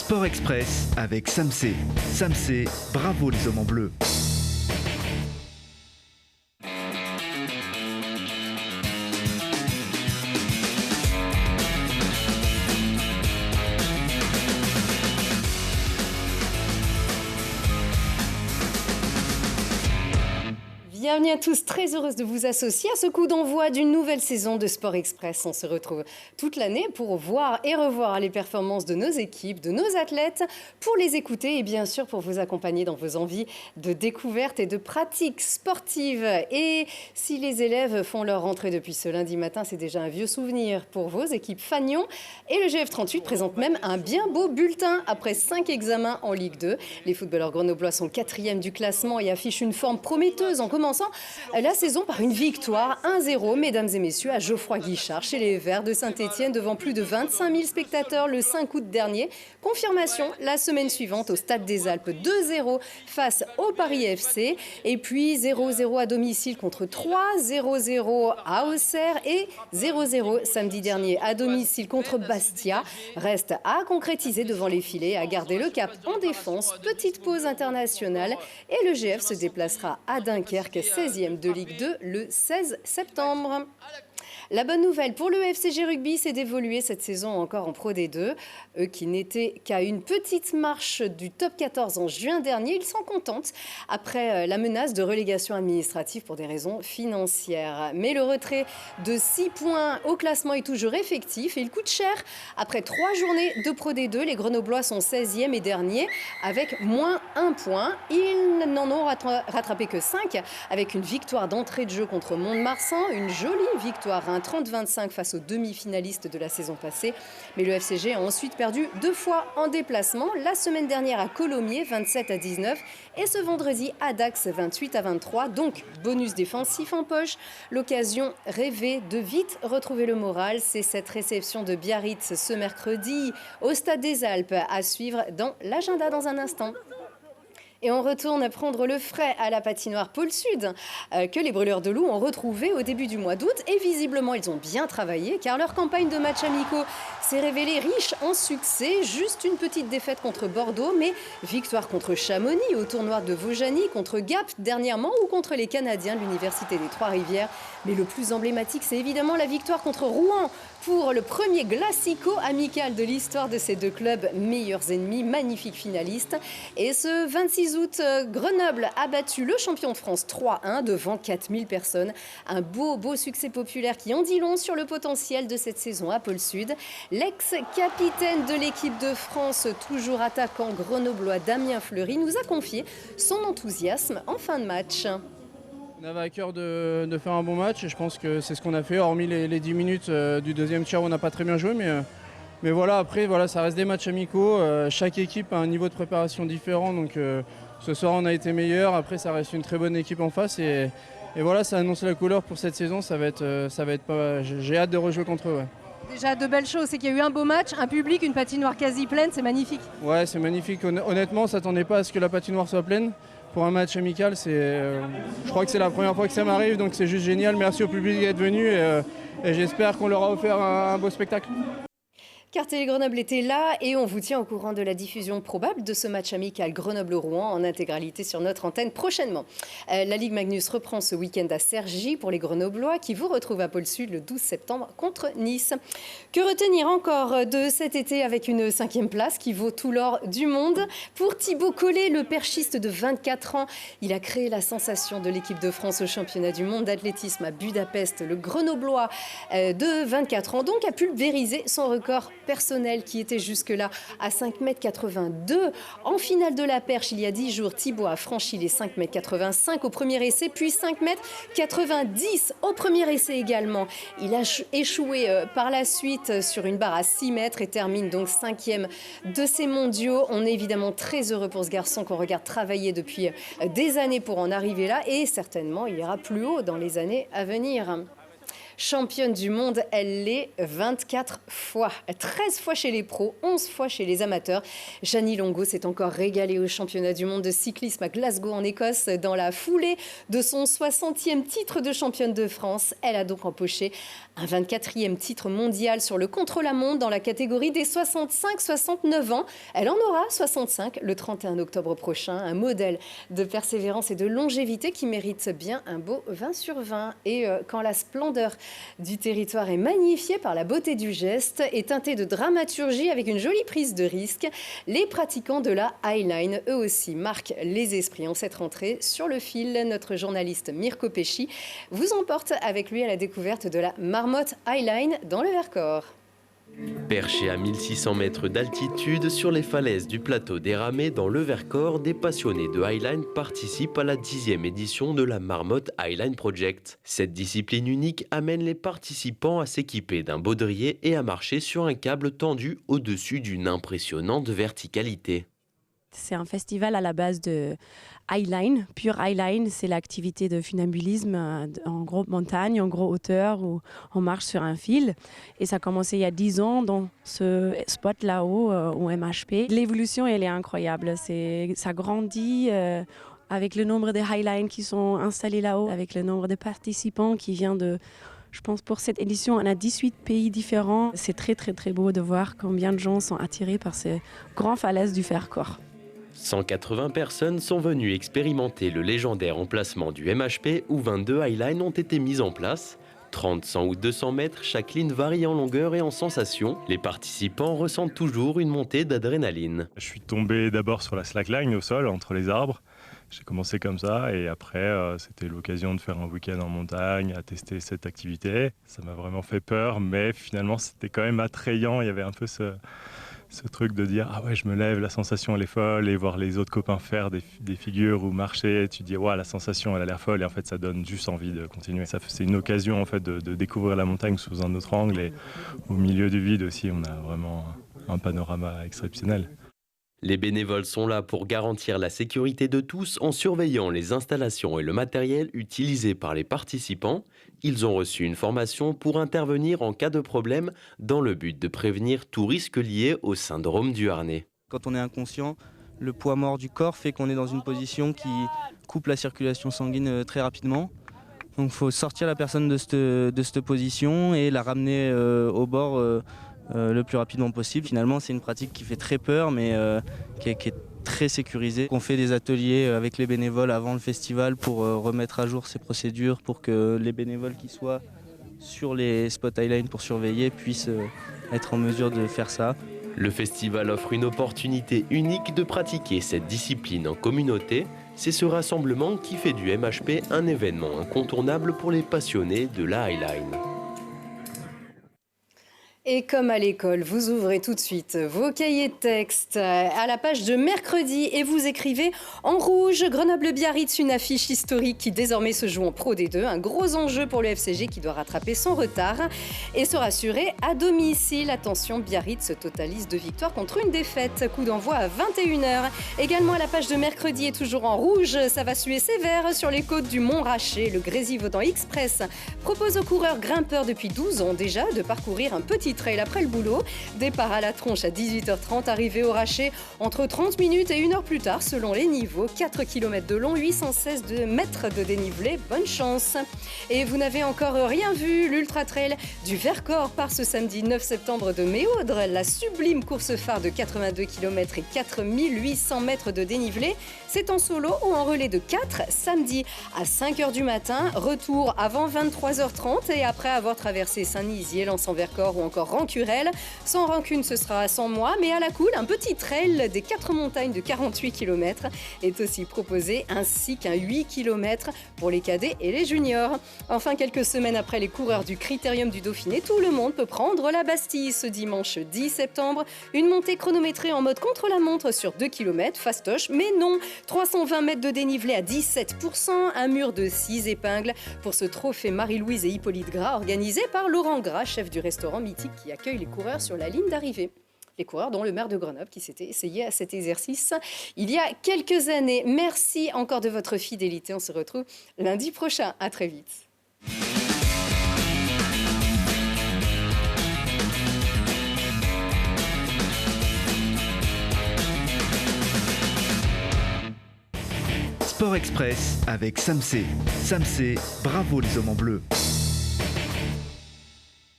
Sport Express avec Samsé. Samsé, bravo les hommes en bleu. Bienvenue à tous, très heureuse de vous associer à ce coup d'envoi d'une nouvelle saison de Sport Express. On se retrouve toute l'année pour voir et revoir les performances de nos équipes, de nos athlètes, pour les écouter et bien sûr pour vous accompagner dans vos envies de découverte et de pratique sportive. Et si les élèves font leur rentrée depuis ce lundi matin, c'est déjà un vieux souvenir pour vos équipes Fagnon. Et le GF38 présente même un bien beau bulletin après 5 examens en Ligue 2. Les footballeurs grenoblois sont 4e du classement et affichent une forme prometteuse en commençant la saison par une victoire 1-0, mesdames et messieurs, à Geoffroy-Guichard, chez les Verts de Saint-Étienne, devant plus de 25 000 spectateurs le 5 août dernier. Confirmation la semaine suivante au Stade des Alpes, 2-0 face au Paris FC. Et puis 0-0 à domicile contre 3, 0-0 à Auxerre et 0-0 samedi dernier à domicile contre Bastia. Reste à concrétiser devant les filets, à garder le cap en défense. Petite pause internationale et le GF se déplacera à Dunkerque, 16e de Ligue 2 le 16 septembre. La bonne nouvelle pour le FCG Rugby, c'est d'évoluer cette saison encore en Pro D2. Eux qui n'étaient qu'à une petite marche du top 14 en juin dernier, ils s'en contentent après la menace de relégation administrative pour des raisons financières. Mais le retrait de 6 points au classement est toujours effectif et il coûte cher. Après 3 journées de Pro D2, les Grenoblois sont 16e et derniers avec moins 1 point. Ils n'en ont rattrapé que 5 avec une victoire d'entrée de jeu contre Mont-de-Marsan, une jolie victoire 30-25 face aux demi-finalistes de la saison passée. Mais le FCG a ensuite perdu 2 fois en déplacement, la semaine dernière à Colomiers, 27-19, et ce vendredi à Dax, 28-23. Donc, bonus défensif en poche. L'occasion rêvée de vite retrouver le moral, c'est cette réception de Biarritz ce mercredi au Stade des Alpes, à suivre dans l'agenda dans un instant. Et on retourne prendre le frais à la patinoire Pôle Sud que les Brûleurs de Loup ont retrouvé au début du mois d'août. Et visiblement, ils ont bien travaillé car leur campagne de matchs amicaux s'est révélée riche en succès. Juste une petite défaite contre Bordeaux, mais victoire contre Chamonix au tournoi de Vaujany, contre Gap dernièrement ou contre les Canadiens de l'Université des Trois-Rivières. Mais le plus emblématique, c'est évidemment la victoire contre Rouen pour le premier Classico amical de l'histoire de ces deux clubs meilleurs ennemis, magnifiques finalistes. Et ce 26 août, Grenoble a battu le champion de France 3-1 devant 4000 personnes. Un beau succès populaire qui en dit long sur le potentiel de cette saison à Pôle Sud. L'ex-capitaine de l'équipe de France, toujours attaquant grenoblois, Damien Fleury, nous a confié son enthousiasme en fin de match. On avait à cœur de faire un bon match et je pense que c'est ce qu'on a fait, hormis les 10 minutes du deuxième tiers où on n'a pas très bien joué. Mais voilà, après, ça reste des matchs amicaux. Chaque équipe a un niveau de préparation différent. Donc ce soir, on a été meilleur. Après, ça reste une très bonne équipe en face. Et voilà, ça annonce la couleur pour cette saison. Ça va être pas... J'ai hâte de rejouer contre eux. Ouais. Déjà, de belles choses, c'est qu'il y a eu un beau match, un public, une patinoire quasi pleine. C'est magnifique. Ouais, c'est magnifique. Honnêtement, on ne s'attendait pas à ce que la patinoire soit pleine. Pour un match amical, je crois que c'est la première fois que ça m'arrive, donc c'est juste génial. Merci au public d'être venu et j'espère qu'on leur a offert un beau spectacle. Car Télé Grenoble était là et on vous tient au courant de la diffusion probable de ce match amical Grenoble-Rouen en intégralité sur notre antenne prochainement. La Ligue Magnus reprend ce week-end à Cergy pour les Grenoblois qui vous retrouvent à Pôle Sud le 12 septembre contre Nice. Que retenir encore de cet été avec une 5e place qui vaut tout l'or du monde? Pour Thibaut Collet, le perchiste de 24 ans, il a créé la sensation de l'équipe de France au championnat du monde d'athlétisme à Budapest. Le Grenoblois de 24 ans donc a pulvérisé son record personnel qui était jusque-là à 5,82 m. En finale de la perche, il y a 10 jours, Thibaut a franchi les 5,85 m au premier essai, puis 5,90 m au premier essai également. Il a échoué par la suite sur une barre à 6 mètres et termine donc 5e de ces mondiaux. On est évidemment très heureux pour ce garçon qu'on regarde travailler depuis des années pour en arriver là et certainement il ira plus haut dans les années à venir. Championne du monde, elle l'est 24 fois. 13 fois chez les pros, 11 fois chez les amateurs. Jeannie Longo s'est encore régalée au championnat du monde de cyclisme à Glasgow en Écosse. Dans la foulée de son 60e titre de championne de France, elle a donc empoché un 24e titre mondial sur le contre-la-montre dans la catégorie des 65-69 ans. Elle en aura 65 le 31 octobre prochain. Un modèle de persévérance et de longévité qui mérite bien un beau 20 sur 20. Et quand la splendeur du territoire est magnifiée par la beauté du geste et teintée de dramaturgie avec une jolie prise de risque, les pratiquants de la highline, eux aussi, marquent les esprits en cette rentrée. Sur le fil, notre journaliste Mirko Pesci vous emporte avec lui à la découverte de la marmotte highline dans le Vercors. Perchés à 1600 mètres d'altitude sur les falaises du plateau des Ramets dans le Vercors, des passionnés de highline participent à la 10e édition de la Marmotte Highline Project. Cette discipline unique amène les participants à s'équiper d'un baudrier et à marcher sur un câble tendu au-dessus d'une impressionnante verticalité. C'est un festival à la base de highline, pure highline, c'est l'activité de funambulisme en gros montagne, en gros hauteur, où on marche sur un fil. Et ça a commencé il y a 10 ans dans ce spot là-haut, au MHP. L'évolution, elle est incroyable, ça grandit avec le nombre de highlines qui sont installés là-haut, avec le nombre de participants qui vient de... Je pense pour cette édition, on a 18 pays différents. C'est très très très beau de voir combien de gens sont attirés par ces grandes falaises du Vercors. 180 personnes sont venues expérimenter le légendaire emplacement du MHP où 22 highlines ont été mises en place. 30, 100 ou 200 mètres, chaque ligne varie en longueur et en sensation. Les participants ressentent toujours une montée d'adrénaline. Je suis tombé d'abord sur la slackline au sol, entre les arbres. J'ai commencé comme ça et après, c'était l'occasion de faire un week-end en montagne, à tester cette activité. Ça m'a vraiment fait peur, mais finalement, c'était quand même attrayant. Il y avait un peu ce truc de dire « Ah ouais, je me lève, la sensation elle est folle » et voir les autres copains faire des figures ou marcher, tu te dis « Ouais, la sensation elle a l'air folle » et en fait ça donne juste envie de continuer. C'est une occasion en fait de découvrir la montagne sous un autre angle et au milieu du vide aussi, on a vraiment un panorama exceptionnel. Les bénévoles sont là pour garantir la sécurité de tous en surveillant les installations et le matériel utilisés par les participants. Ils ont reçu une formation pour intervenir en cas de problème dans le but de prévenir tout risque lié au syndrome du harnais. Quand on est inconscient, le poids mort du corps fait qu'on est dans une position qui coupe la circulation sanguine très rapidement. Donc il faut sortir la personne de cette position et la ramener au bord le plus rapidement possible. Finalement, c'est une pratique qui fait très peur, mais qui est très sécurisée. On fait des ateliers avec les bénévoles avant le festival pour remettre à jour ces procédures, pour que les bénévoles qui soient sur les spots highline pour surveiller puissent être en mesure de faire ça. Le festival offre une opportunité unique de pratiquer cette discipline en communauté. C'est ce rassemblement qui fait du MHP un événement incontournable pour les passionnés de la highline. Et comme à l'école, vous ouvrez tout de suite vos cahiers de texte à la page de mercredi et vous écrivez en rouge Grenoble-Biarritz, une affiche historique qui désormais se joue en Pro D2. Un gros enjeu pour le FCG qui doit rattraper son retard et se rassurer à domicile. Attention, Biarritz totalise 2 victoires contre une défaite. Coup d'envoi à 21h. Également à la page de mercredi et toujours en rouge, ça va suer sévère sur les côtes du Mont-Raché. Le Grésivaudan Express propose aux coureurs grimpeurs depuis 12 ans déjà de parcourir un petit trail après le boulot. Départ à la tronche à 18h30, arrivée au Raché entre 30 minutes et 1 heure plus tard selon les niveaux. 4 km de long, 816 mètres de dénivelé. Bonne chance. Et vous n'avez encore rien vu, l'Ultra Trail du Vercors part ce samedi 9 septembre de Méaudre. La sublime course phare de 82 km et 4800 mètres de dénivelé. C'est en solo ou en relais de 4, samedi à 5h du matin. Retour avant 23h30 et après avoir traversé Saint-Nizier, Lens-en-Vercors ou encore Rancurel. Sans rancune, ce sera sans moi, mais à la cool, un petit trail des 4 montagnes de 48 km est aussi proposé, ainsi qu'un 8 km pour les cadets et les juniors. Enfin, quelques semaines après les coureurs du Critérium du Dauphiné, tout le monde peut prendre la Bastille ce dimanche 10 septembre. Une montée chronométrée en mode contre-la-montre sur 2 km, fastoche, mais non. 320 mètres de dénivelé à 17%, un mur de 6 épingles pour ce trophée Marie-Louise et Hippolyte Gras organisé par Laurent Gras, chef du restaurant mythique qui accueille les coureurs sur la ligne d'arrivée. Les coureurs dont le maire de Grenoble qui s'était essayé à cet exercice il y a quelques années. Merci encore de votre fidélité. On se retrouve lundi prochain. À très vite. Express avec Samsé. Samsé, bravo les hommes en bleu.